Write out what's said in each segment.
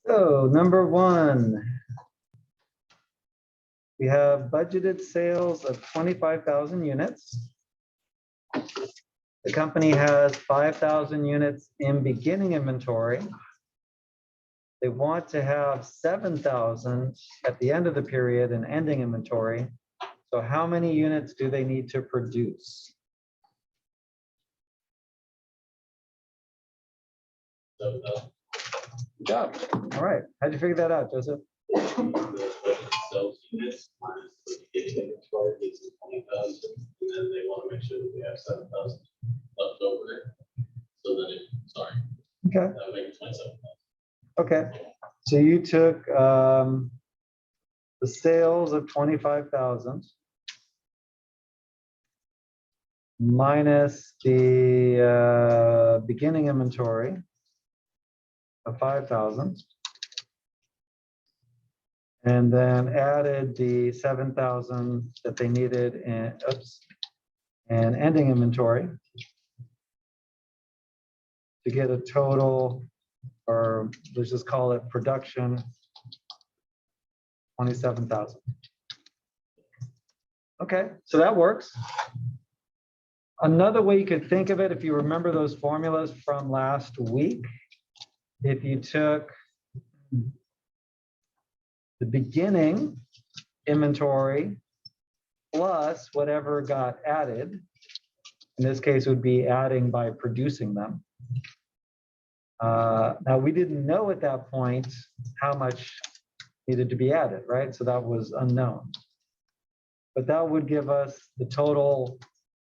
So number one, we have budgeted sales of 25,000 units. The company has 5,000 units in beginning inventory. They want to have 7,000 at the end of the period in ending inventory. So how many units do they need to produce? Good job. All right. How'd you figure that out, Joseph? Sales units minus the beginning inventory is 20,000, and then they want to make sure that we have 7,000 left over. So then, Okay. that would make 27,000. Okay. So you took the sales of 25,000 minus the beginning inventory of 5,000. And then added the 7,000 that they needed in and ending inventory to get a total, or let's just call it production, 27,000. Okay, so that works. Another way you could think of it, if you remember those formulas from last week, if you took the beginning inventory plus whatever got added, in this case, it would be adding by producing them. Now, we didn't know at that point how much needed to be added, right? So that was unknown. But that would give us the total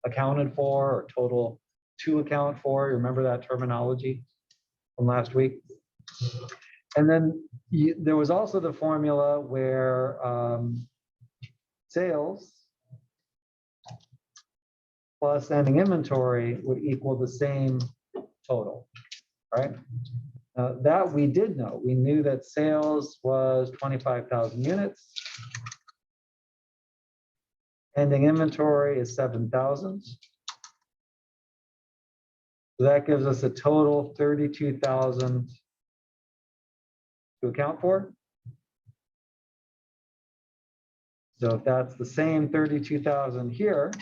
accounted for, or total to account for. Remember that terminology from last week? And then there was also the formula where sales plus ending inventory would equal the same total, right? That we did know. We knew that sales was 25,000 units. Ending inventory is 7,000. So that gives us a total 32,000 to account for. So if that's the same 32,000 here,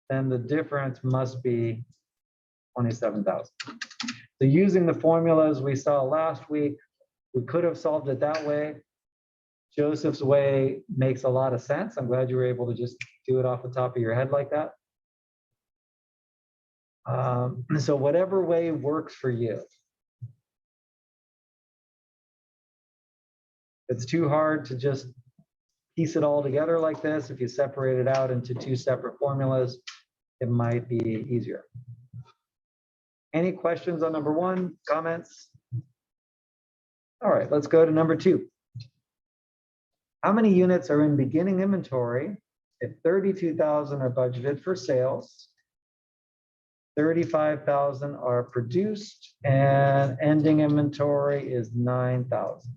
then the difference must be 27,000. So using the formulas we saw last week, we could have solved it that way. Joseph's way makes a lot of sense. I'm glad you were able to just do it off the top of your head like that. So whatever way works for you. It's too hard to just piece it all together like this. If you separate it out into two separate formulas, it might be easier. Any questions on number one? Comments? All right, let's go to number two. How many units are in beginning inventory if 32,000 are budgeted for sales, 35,000 are produced, and ending inventory is 9,000?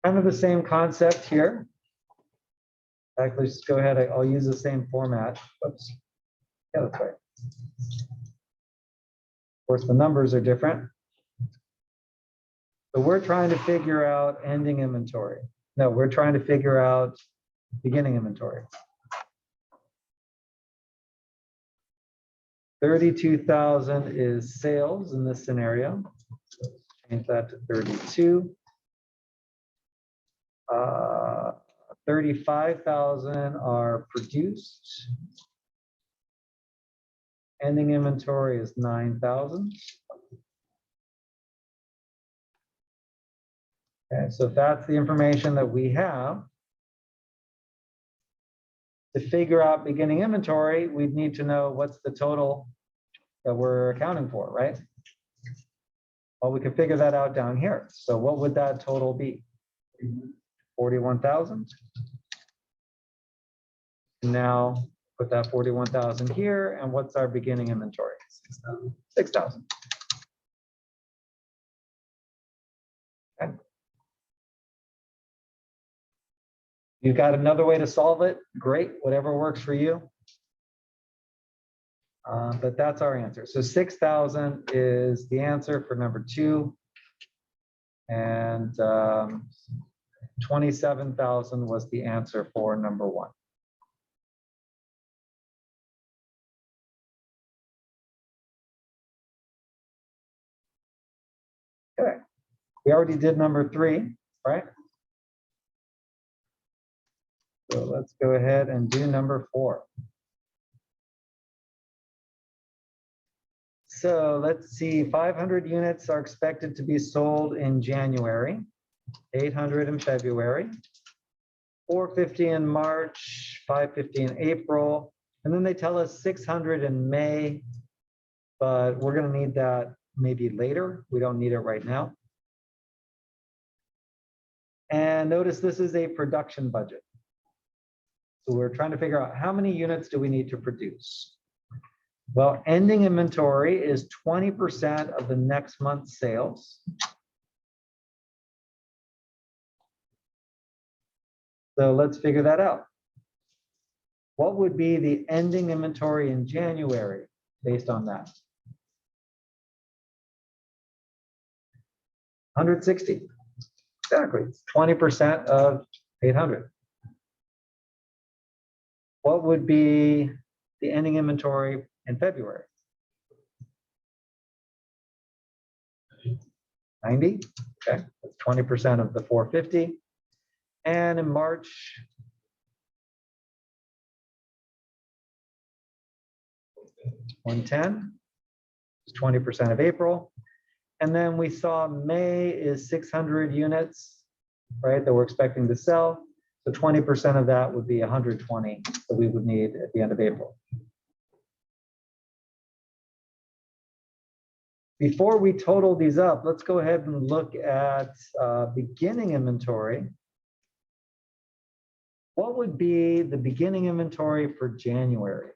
Kind of the same concept here. Actually, just go ahead. I'll use the same format. Oops. Yeah, that's right. Of course, the numbers are different. So we're trying to figure out ending inventory. No, we're trying to figure out beginning inventory. 32,000 is sales in this scenario. Change that to 32. 35,000 are produced. Ending inventory is 9,000. Okay, so if that's the information that we have, to figure out beginning inventory, we'd need to know what's the total that we're accounting for, right? Well, we can figure that out down here. So what would that total be? 41,000. Now put that 41,000 here, and what's our beginning inventory? 6,000. Okay. You've got another way to solve it? Great, whatever works for you. But that's our answer. So 6,000 is the answer for number 2. And 27,000 was the answer for number 1. Okay, we already did number 3, right? So let's go ahead and do number 4. So let's see, 500 units are expected to be sold in January, 800 in February, 450 in March, 550 in April, and then they tell us 600 in May, but we're going to need that maybe later. We don't need it right now. And notice this is a production budget. So we're trying to figure out how many units do we need to produce. Well, ending inventory is 20% of the next month's sales. So let's figure that out. What would be the ending inventory in January based on that? 160. Exactly. 20% of 800. What would be the ending inventory in February? 90. Okay, that's 20% of the 450. And in March, 110. 20% of April. And then we saw May is 600 units, right, that we're expecting to sell. So 20% of that would be 120 that we would need at the end of April. Before we total these up, let's go ahead and look at beginning inventory. What would be the beginning inventory for January?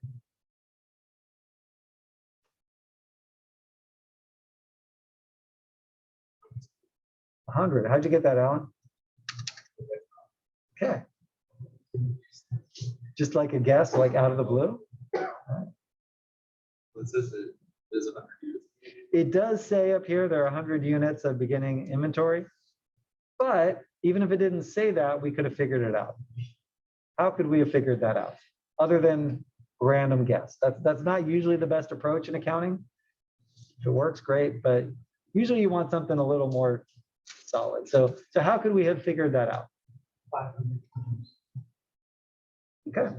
100. How'd you get that, Alan? Okay. Just like a guess, like out of the blue? It does say up here there are 100 units of beginning inventory, but even if it didn't say that, we could have figured it out. How could we have figured that out? Other than random guess. That's not usually the best approach in accounting. If it works, great, but usually you want something a little more solid. So how could we have figured that out? Okay.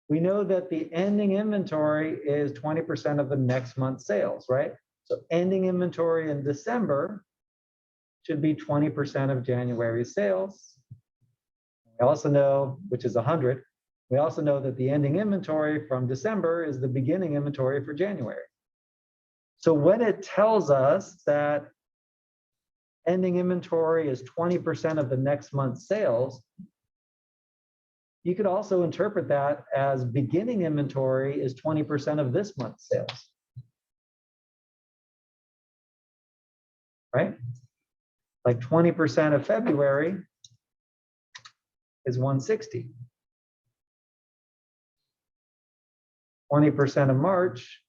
We know that the ending inventory is 20% of the next month's sales, right? So ending inventory in December should be 20% of January's sales. We also know, which is 100, we also know that the ending inventory from December is the beginning inventory for January. So when it tells us that ending inventory is 20% of the next month's sales, you could also interpret that as beginning inventory is 20% of this month's sales. Right? Like 20% of February is 160. 20% of March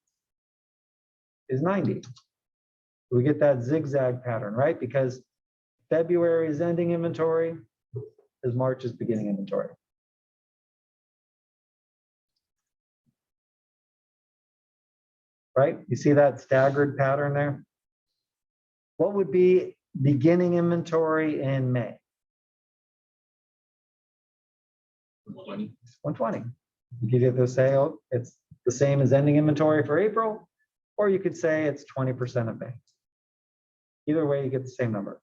is 90. We get that zigzag pattern, right? Because February is ending inventory, as March is beginning inventory. Right? You see that staggered pattern there? What would be beginning inventory in May? 120. You could either say, oh, it's the same as ending inventory for April, or you could say it's 20% of May. Either way, you get the same number.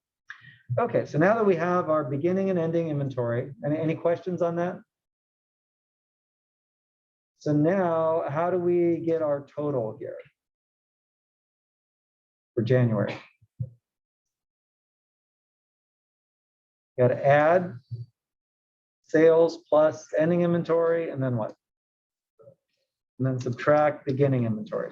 Okay, so now that we have our beginning and ending inventory, any questions on that? So now, how do we get our total here for January? Got to add sales plus ending inventory, and then what? And then subtract beginning inventory.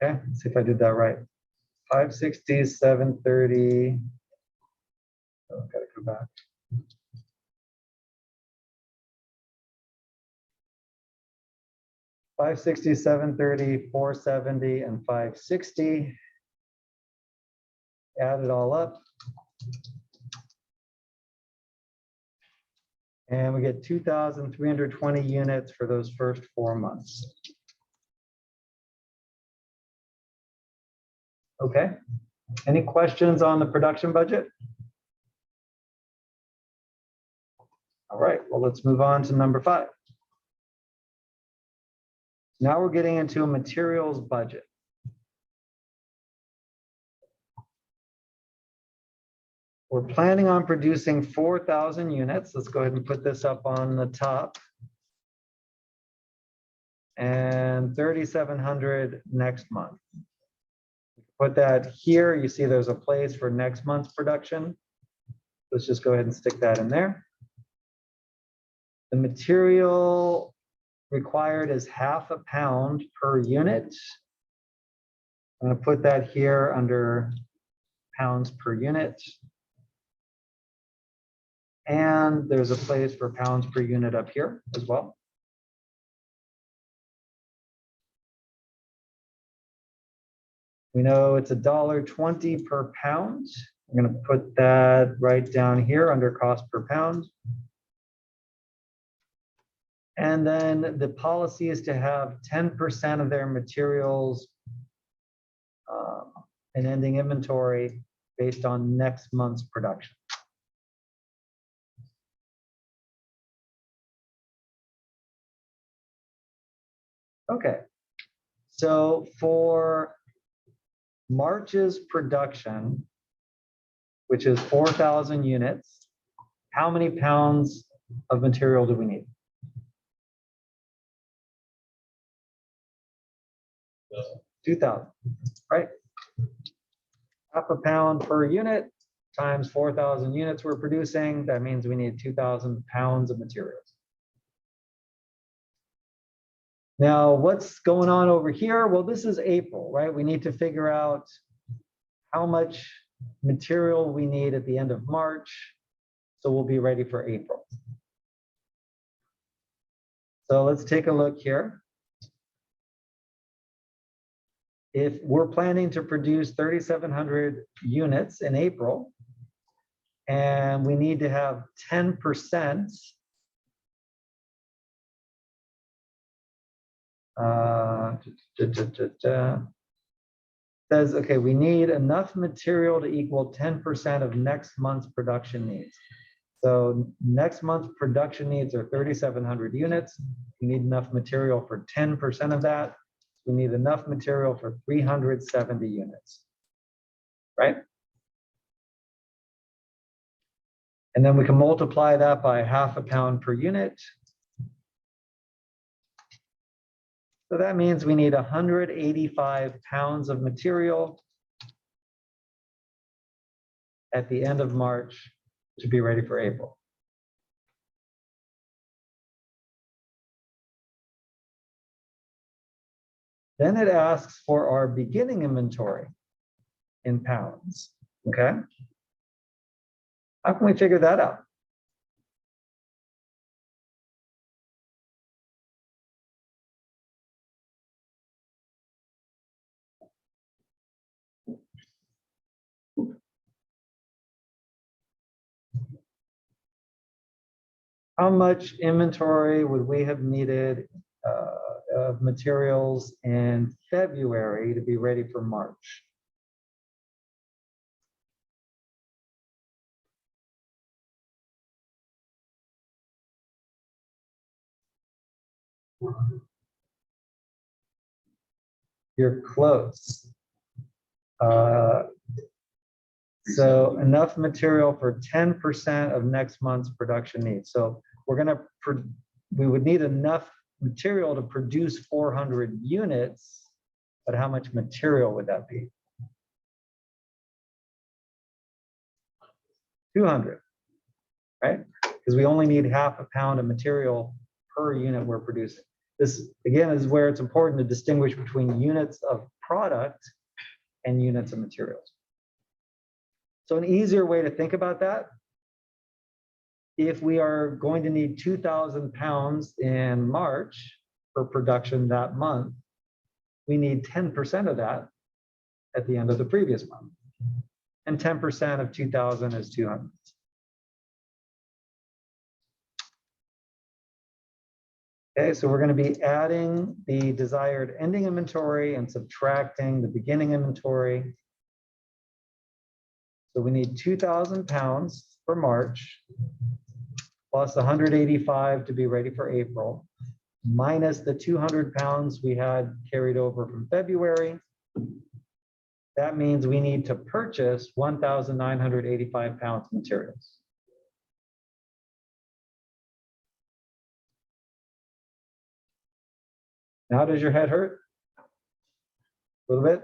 Okay, let's see if I did that right. 560, 730. Oh, gotta go back. $560, 730, 470, and 560. Add it all up. And we get 2,320 units for those first 4 months. Okay. Any questions on the production budget? All right, well, let's move on to number 5. Now we're getting into a materials budget. We're planning on producing 4,000 units. Let's go ahead and put this up on the top. And 3,700 next month. Put that here. You see there's a place for next month's production. Let's just go ahead and stick that in there. The material required is ½ pound per unit. I'm going to put that here under pounds per unit. And there's a place for pounds per unit up here as well. We know it's $1.20 per pound. I'm going to put that right down here under cost per pound. And then the policy is to have 10% of their materials in ending inventory based on next month's production. Okay, so for March's production, which is 4,000 units, how many pounds of material do we need? 2,000, right? ½ pound per unit times 4,000 units we're producing. That means we need 2,000 pounds of materials. Now, what's going on over here? Well, this is April, right? We need to figure out how much material we need at the end of March, so we'll be ready for April. So let's take a look here. If we're planning to produce 3,700 units in April, and we need to have 10%, says, okay, we need enough material to equal 10% of next month's production needs. So next month's production needs are 3,700 units. We need enough material for 10% of that. We need enough material for 370 units, right? And then we can multiply that by ½ pound per unit. So that means we need 185 pounds of material at the end of March to be ready for April. Then it asks for our beginning inventory in pounds, okay? How can we figure that out? How much inventory would we have needed of materials in February to be ready for March? You're close. So enough material for 10% of next month's production needs. So we would need enough material to produce 400 units, but how much material would that be? 200, right? Because we only need ½ pound of material per unit we're producing. This, again, is where it's important to distinguish between units of product and units of materials. So an easier way to think about that, if we are going to need 2,000 pounds in March for production that month, we need 10% of that at the end of the previous month. And 10% of 2,000 is 200. Okay, so we're going to be adding the desired ending inventory and subtracting the beginning inventory. So we need 2,000 pounds for March, plus 185 to be ready for April, minus the 200 pounds we had carried over from February. That means we need to purchase 1,985 pounds of materials. Now, does your head hurt? A little bit?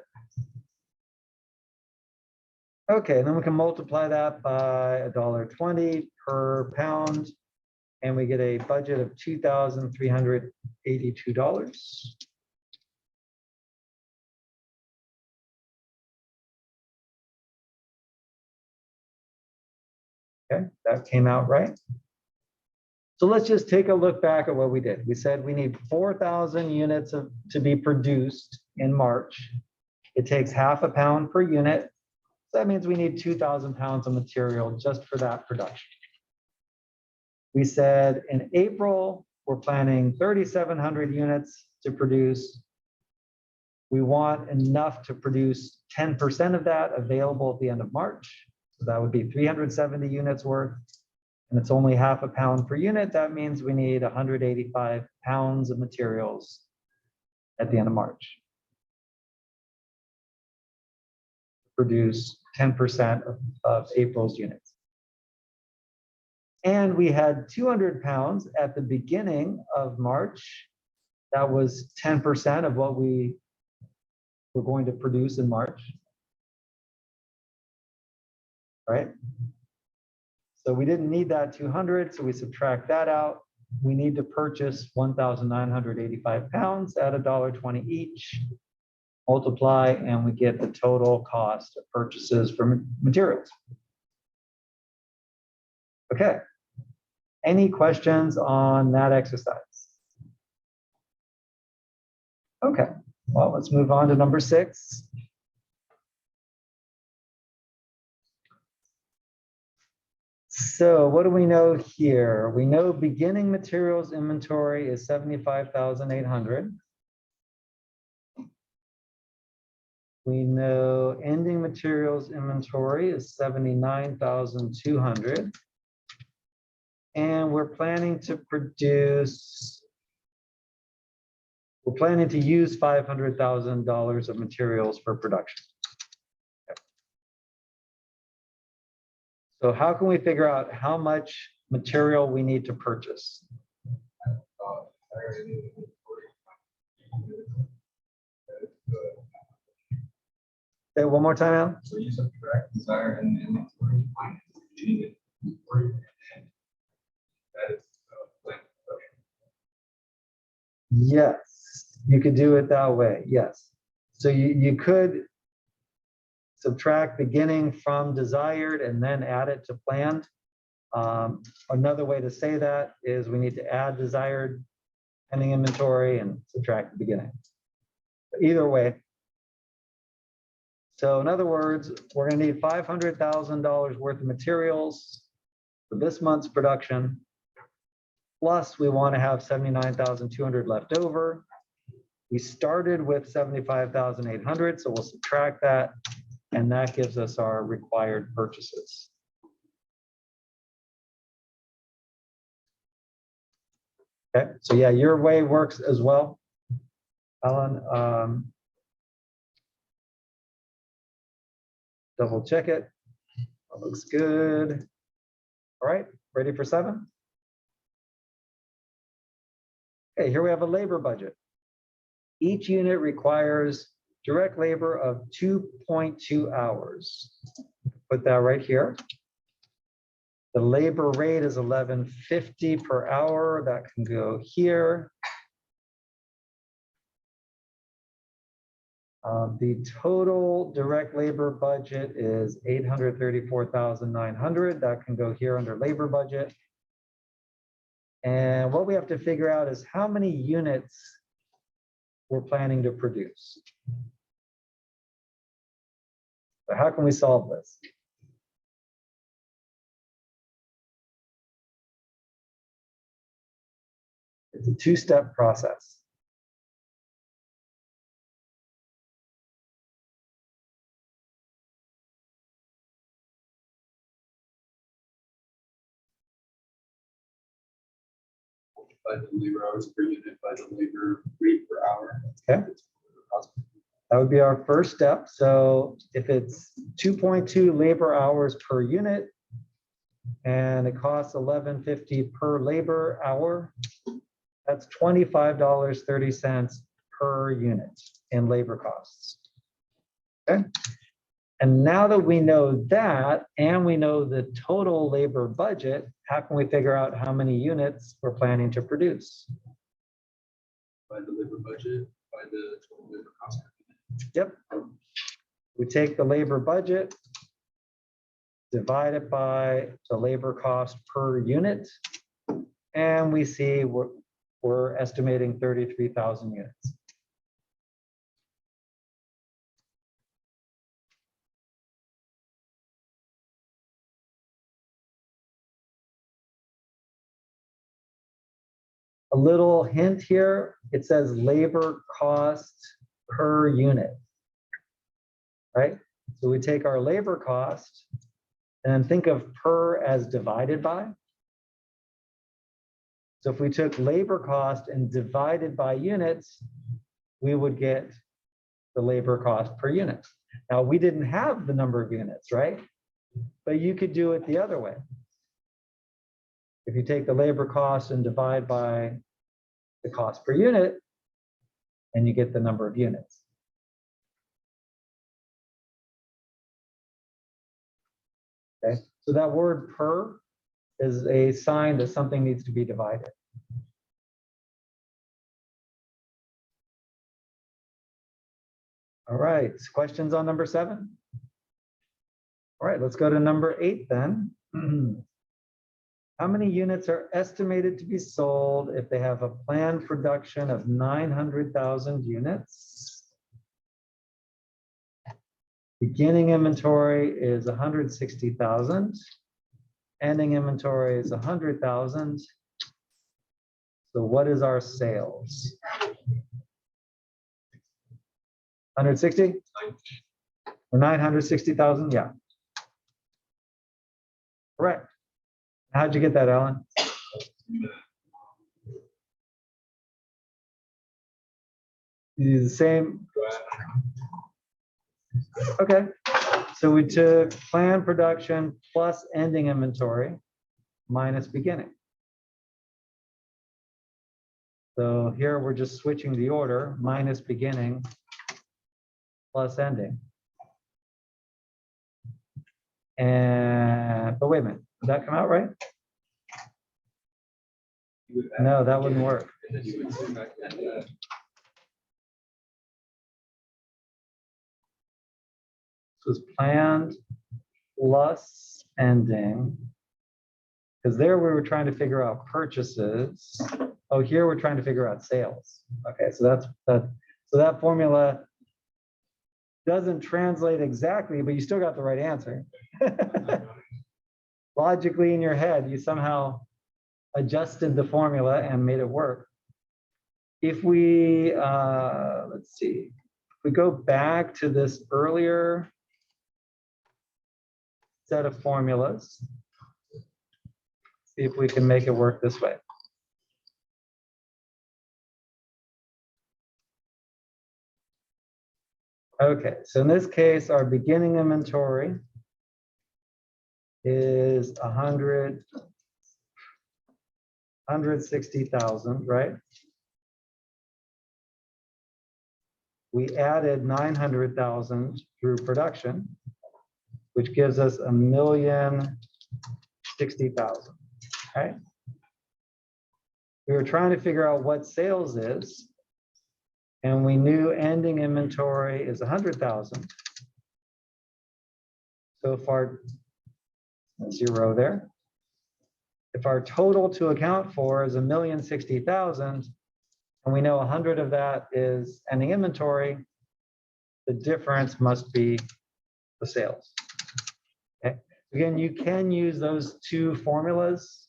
Okay, then we can multiply that by $1.20 per pound, and we get a budget of $2,382. Okay, that came out right. So let's just take a look back at what we did. We said we need 4,000 units to be produced in March. It takes half a pound per unit. So that means we need 2,000 pounds of material just for that production. We said in April, we're planning 3,700 units to produce. We want enough to produce 10% of that available at the end of March. So that would be 370 units worth. And it's only half a pound per unit. That means we need 185 pounds of materials at the end of March. Produce 10% of April's units. And we had 200 pounds at the beginning of March. That was 10% of what we were going to produce in March. Right? So we didn't need that 200, so we subtract that out. We need to purchase 1,985 pounds at $1.20 each. Multiply, and we get the total cost of purchases for materials. Okay. Any questions on that exercise? Okay. Well, let's move on to number 6. So what do we know here? We know beginning materials inventory is 75,800. We know ending materials inventory is 79,200. And we're planning to use $500,000 of materials for production. So how can we figure out how much material we need to purchase? Say it one more time, Alan. So you subtract desired and inventory minus beginning inventory, and that is planned production. Yes, you could do it that way. Yes. So you could subtract beginning from desired and then add it to planned. Another way to say that is we need to add desired ending inventory and subtract the beginning. Either way. So in other words, we're going to need $500,000 worth of materials for this month's production. Plus, we want to have 79,200 left over. We started with 75,800, so we'll subtract that. And that gives us our required purchases. Okay, so yeah, your way works as well, Alan. Double check it. That looks good. All right, ready for 7? Okay, here we have a labor budget. Each unit requires direct labor of 2.2 hours. Put that right here. The labor rate is $11.50 per hour. That can go here. The total direct labor budget is 834,900. That can go here under labor budget. And what we have to figure out is how many units we're planning to produce. So how can we solve this? It's a two-step process. By the labor hours per unit, by the labor rate per hour. Okay. That would be our first step. So if it's 2.2 labor hours per unit and it costs $11.50 per labor hour, that's $25.30 per unit in labor costs. Okay. And now that we know that, and we know the total labor budget, how can we figure out how many units we're planning to produce? By the labor budget, by the total labor cost. Yep. We take the labor budget, divide it by the labor cost per unit, and we see we're estimating 33,000 units. A little hint here, it says labor cost per unit, right? So we take our labor cost and think of per as divided by. So if we took labor cost and divided by units, we would get the labor cost per unit. Now, we didn't have the number of units, right? But you could do it the other way. If you take the labor cost and divide by the cost per unit, and you get the number of units. Okay, so that word per is a sign that something needs to be divided. All right, questions on number 7? All right, let's go to number 8 then. How many units are estimated to be sold if they have a planned production of 900,000 units? Beginning inventory is 160,000. Ending inventory is 100,000. So what is our sales? 160? Or 960,000? Yeah. Correct. How'd you get that, Alan? You do the same. Okay. So we took planned production plus ending inventory minus beginning. So here we're just switching the order, minus beginning plus ending. And, but wait a minute, did that come out right? No, that wouldn't work. And then you would say back that, This was planned plus ending. Because there we were trying to figure out purchases. Oh, here we're trying to figure out sales. Okay, so that's that. So that formula doesn't translate exactly, but you still got the right answer. Logically in your head, you somehow adjusted the formula and made it work. If we, let's see, if we go back to this earlier set of formulas, see if we can make it work this way. Okay, so in this case, our beginning inventory is 160,000, right? We added 900,000 through production, which gives us 1,060,000, right? We were trying to figure out what sales is, And we knew ending inventory is 100,000. So far, 0 there. If our total to account for is 1,060,000, and we know 100 of that is ending inventory, the difference must be the sales. Okay. Again, you can use those two formulas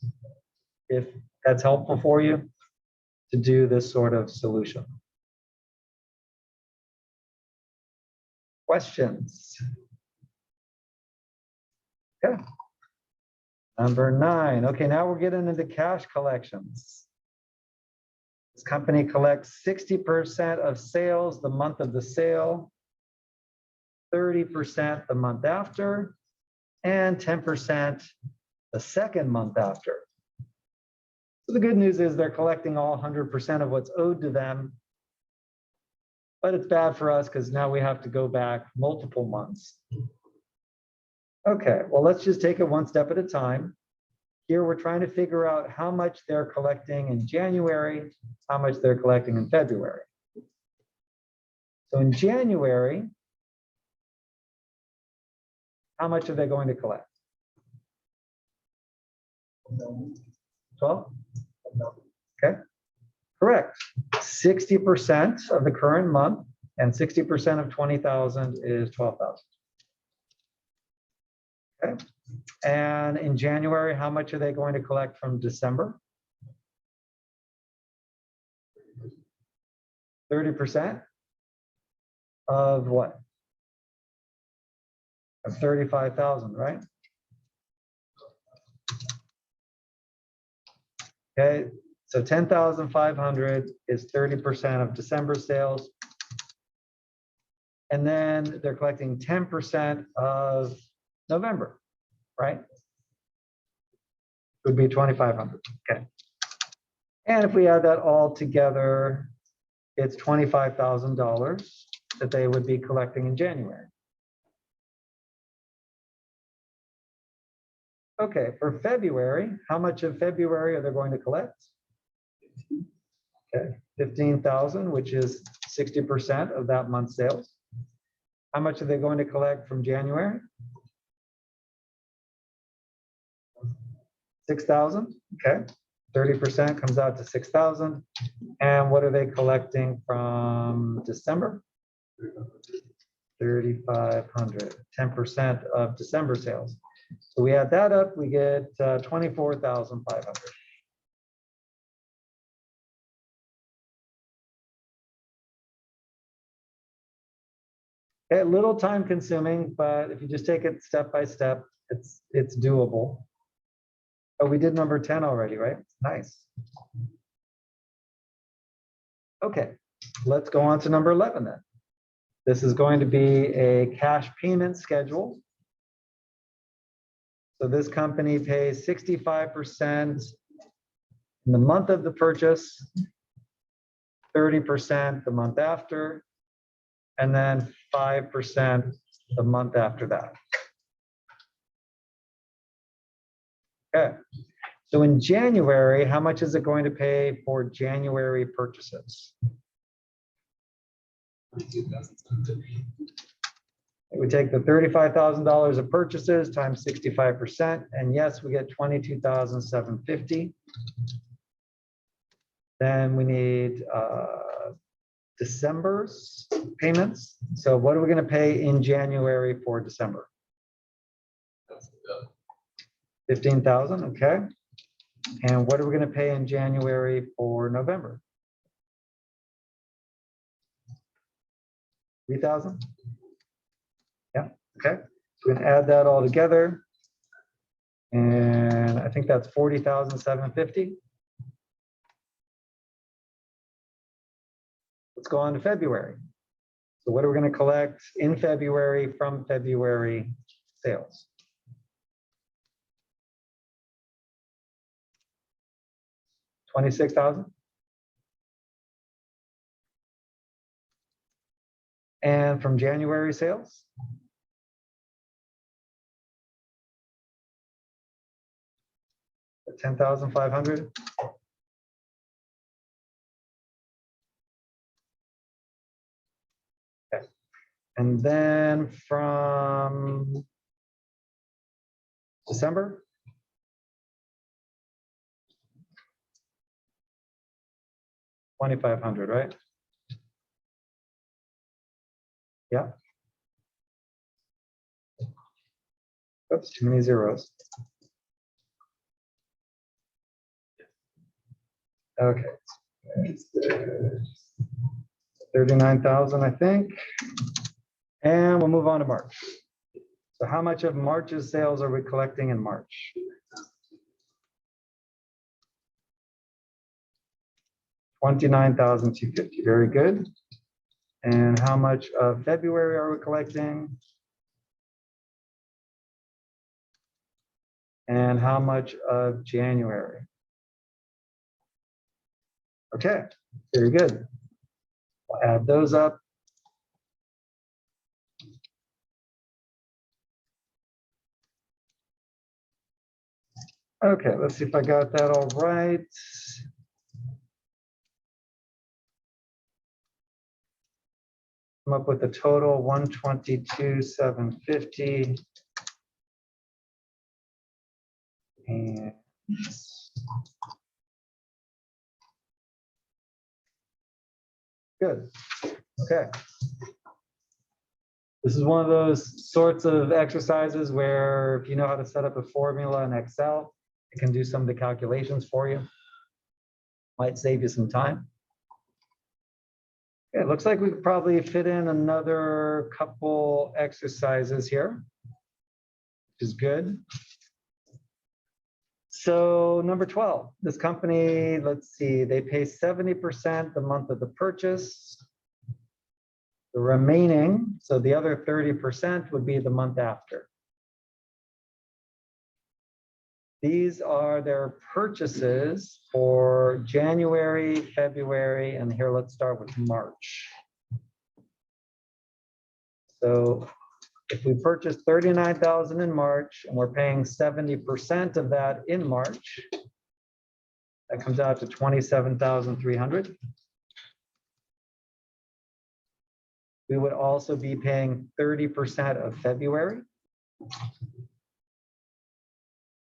if that's helpful for you to do this sort of solution. Questions? Okay. Number 9. Okay, now we're getting into cash collections. This company collects 60% of sales the month of the sale, 30% the month after, and 10% the second month after. So the good news is they're collecting all 100% of what's owed to them, but it's bad for us because now we have to go back multiple months. Okay, well, let's just take it one step at a time. Here we're trying to figure out how much they're collecting in January, how much they're collecting in February. So in January, how much are they going to collect? 12? Okay, correct. 60% of the current month and 60% of 20,000 is 12,000. Okay, and in January, how much are they going to collect from December? 30% of what? Of 35,000, right? Okay, so 10,500 is 30% of December sales. And then they're collecting 10% of November, right? Would be 2,500, okay. And if we add that all together, it's $25,000 that they would be collecting in January. Okay, for February, how much of February are they going to collect? Okay, 15,000, which is 60% of that month's sales. How much are they going to collect from January? 6,000, okay. 30% comes out to 6,000. And what are they collecting from December? 3,500, 10% of December sales. So we add that up, we get 24,500. A little time consuming, but if you just take it step by step, it's doable. Oh, we did number 10 already, right? Nice. Okay, let's go on to number 11 then. This is going to be a cash payment schedule. So this company pays 65% in the month of the purchase, 30% the month after, and then 5% the month after that. Okay, so in January, how much is it going to pay for January purchases? It would take the $35,000 of purchases times 65%, and yes, we get $22,750. Then we need December's payments. So what are we going to pay in January for December? 15,000, okay. And what are we going to pay in January for November? 3,000? Yeah, okay. So we're going to add that all together. And I think that's 40,750. Let's go on to February. So what are we going to collect in February from February sales? $26,000. And from January sales? $10,500. And then from December, $2,500, right? Yeah. Oops, too many zeros. Okay. 39,000, I think. And we'll move on to March. So how much of March's sales are we collecting in March? $29,250. Very good. And how much of February are we collecting? And how much of January? Okay, very good. We'll add those up. Okay, let's see if I got that all right. Come up with a total 122,750. And good. Okay. This is one of those sorts of exercises where if you know how to set up a formula in Excel, it can do some of the calculations for you. Might save you some time. Okay, it looks like we could probably fit in another couple exercises here, which is good. So number 12, this company, let's see, they pay 70% the month of the purchase. The remaining, so the other 30% would be the month after. These are their purchases for January, February, and here let's start with March. So if we purchase 39,000 in March and we're paying 70% of that in March, that comes out to 27,300. We would also be paying 30% of February.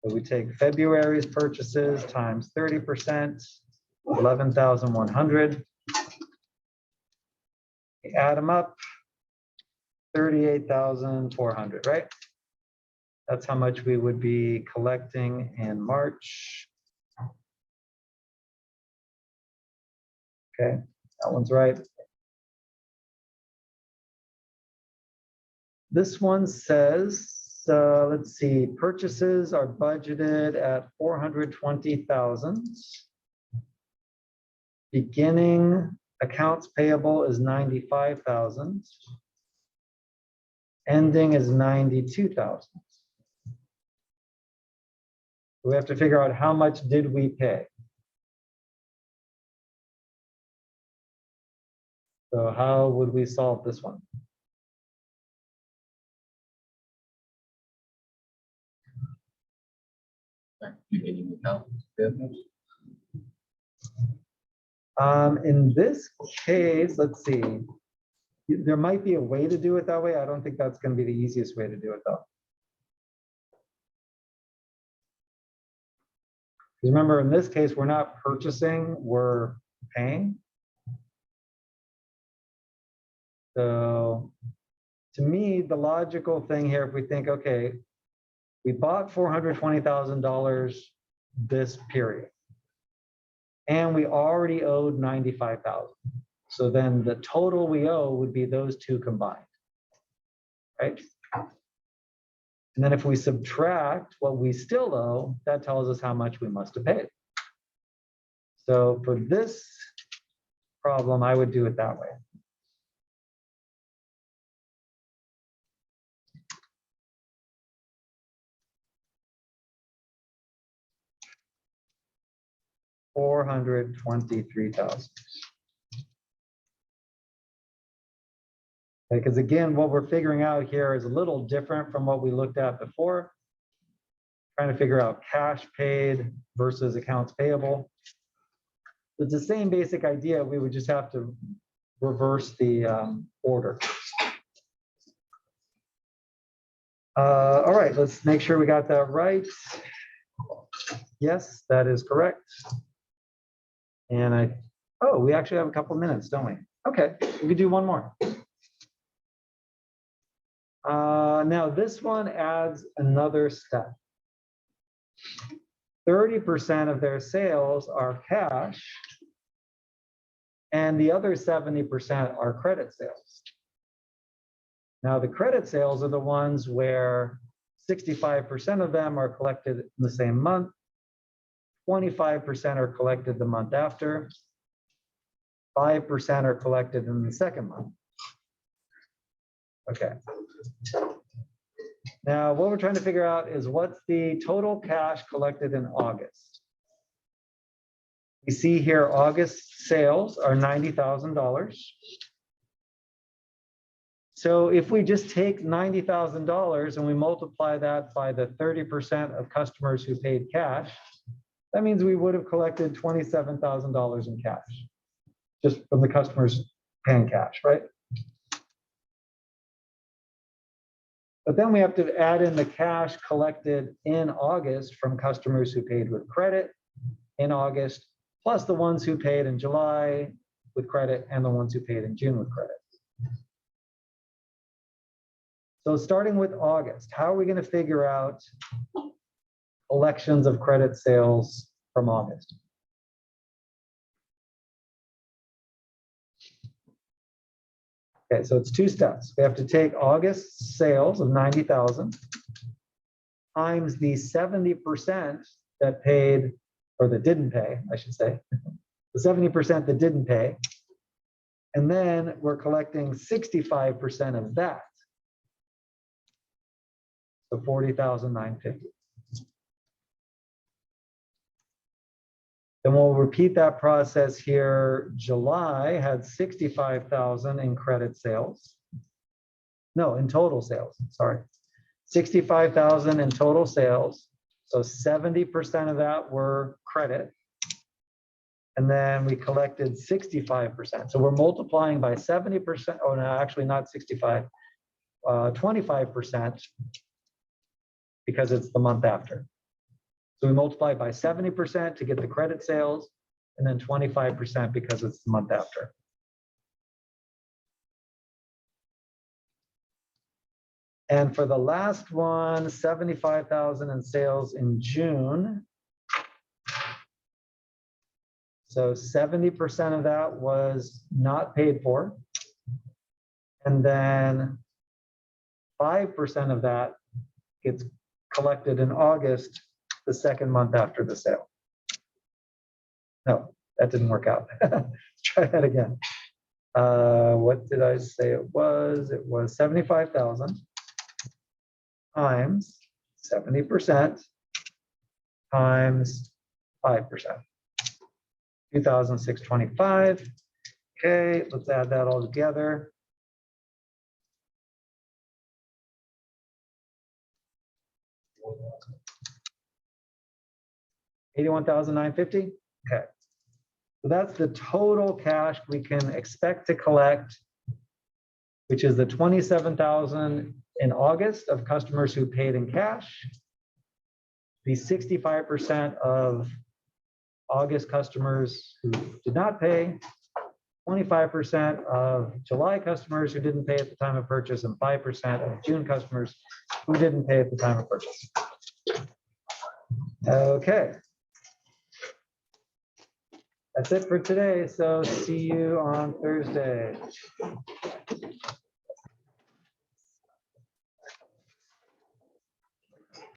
So we take February's purchases times 30%, 11,100. We add them up, 38,400, right? That's how much we would be collecting in March. Okay, that one's right. This one says, let's see, purchases are budgeted at 420,000. Beginning accounts payable is 95,000. Ending is 92,000. We have to figure out how much did we pay. So how would we solve this one? In this case, let's see. There might be a way to do it that way. I don't think that's going to be the easiest way to do it though. Remember, in this case, we're not purchasing, we're paying. So to me, the logical thing here, if we think, okay, we bought $420,000 this period, and we already owed 95,000. So then the total we owe would be those two combined, right? And then if we subtract what we still owe, that tells us how much we must have paid. So for this problem, I would do it that way. $423,000. Because again, what we're figuring out here is a little different from what we looked at before. Trying to figure out cash paid versus accounts payable. It's the same basic idea. We would just have to reverse the order. All right, let's make sure we got that right. Yes, that is correct. And oh, we actually have a couple minutes, don't we? Okay, we could do one more. Now this one adds another step. 30% of their sales are cash, and the other 70% are credit sales. Now the credit sales are the ones where 65% of them are collected in the same month, 25% are collected the month after, 5% are collected in the second month. Okay. Now, what we're trying to figure out is what's the total cash collected in August. We see here August sales are $90,000. So if we just take $90,000 and we multiply that by the 30% of customers who paid cash, that means we would have collected $27,000 in cash, just from the customers paying cash, right? But then we have to add in the cash collected in August from customers who paid with credit in August, plus the ones who paid in July with credit and the ones who paid in June with credit. So starting with August, how are we going to figure out collections of credit sales from August? Okay, so it's two steps. We have to take August's sales of 90,000 times the 70% that paid, or that didn't pay, I should say, the 70% that didn't pay, and then we're collecting 65% of that. So 40,950. Then we'll repeat that process here. July had 65,000 in credit sales. No, in total sales, sorry. 65,000 in total sales. So 70% of that were credit. And then we collected 65%. So we're multiplying by 70%. Oh, no, actually not 65, 25%, because it's the month after. So we multiply by 70% to get the credit sales, and then 25% because it's the month after. And for the last one, 75,000 in sales in June. So 70% of that was not paid for. And then 5% of that gets collected in August, the second month after the sale. No, that didn't work out. Let's try that again. What did I say it was? It was 75,000 times 70% times 5%. 2,625. Okay, let's add that all together. $81,950. Okay, so that's the total cash we can expect to collect, which is the 27,000 in August of customers who paid in cash, the 65% of August customers who did not pay, 25% of July customers who didn't pay at the time of purchase, and 5% of June customers who didn't pay at the time of purchase. Okay. That's it for today. So see you on Thursday.